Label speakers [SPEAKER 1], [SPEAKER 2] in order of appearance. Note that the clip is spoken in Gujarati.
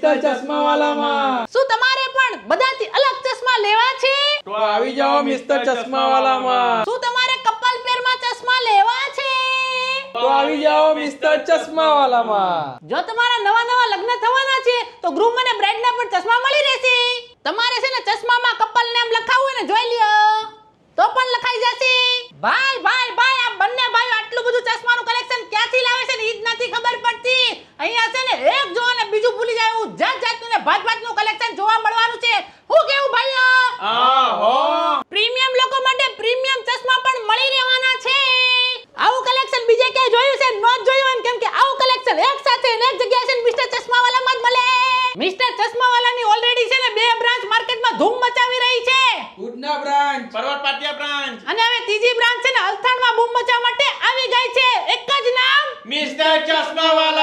[SPEAKER 1] મિસ્ટર ચશ્માવાલામાં.
[SPEAKER 2] શું તમારે પણ બધાથી અલગ ચશ્મા લેવા છે?
[SPEAKER 1] તો આવી જાઓ મિસ્ટર ચશ્માવાલામાં.
[SPEAKER 2] શું તમારે કપલ પેરમાં ચશ્મા લેવા છે?
[SPEAKER 1] તો આવી જાઓ મિસ્ટર ચશ્માવાલામાં.
[SPEAKER 2] જો તમારા નવા લગ્ન થવાના છે તો ગ્રૂમ અને બ્રાઇડના પણ ચશ્મા મળી રહેશે. તમારે છે ને ચશ્મામાં કપલ નેમ લખાવવું હોય ને જોઈ લ્યો તો પણ લખાઈ જશે. ભાઈ આ બંને ભાઈઓ આટલું બધું ચશ્માનું કલેક્શન ક્યાંથી લાવે છે ને ઈ જ નથી ખબર પડતી. અહીંયા છે ને એક જો ને બીજું ભૂલી જાય એવું જાતનું ને ભાતનું કલેક્શન જોવા મળવાનું છે. હું કેવું ભાઈઓ?
[SPEAKER 1] આહો.
[SPEAKER 2] પ્રીમિયમ લોકો માટે પ્રીમિયમ ચશ્મા પણ મળી રહેવાના છે. આવું કલેક્શન બીજે ક્યાંય જોયું છે? નો જોયું કેમ કે આવું કલેક્શન એક સાથે એક જગ્યાએ છે મિસ્ટર ચશ્માવાલામાં જ મળે. મિસ્ટર ચશ્માવાલાની ઓલરેડી છે ને 2 બ્રાન્ચ માર્કેટમાં ધૂમ મચાવી રહી છે.
[SPEAKER 1] ઉડના બ્રાન્ચ,
[SPEAKER 3] પર્વત પાટિયા બ્રાન્ચ
[SPEAKER 2] અને હવે ત્રીજી બ્રાન્ચ છે ને અલથાણમાં બૂમ મચાવવા માટે આવી ગઈ છે. એક જ નામ
[SPEAKER 3] મિસ્ટર ચશ્માવાલા.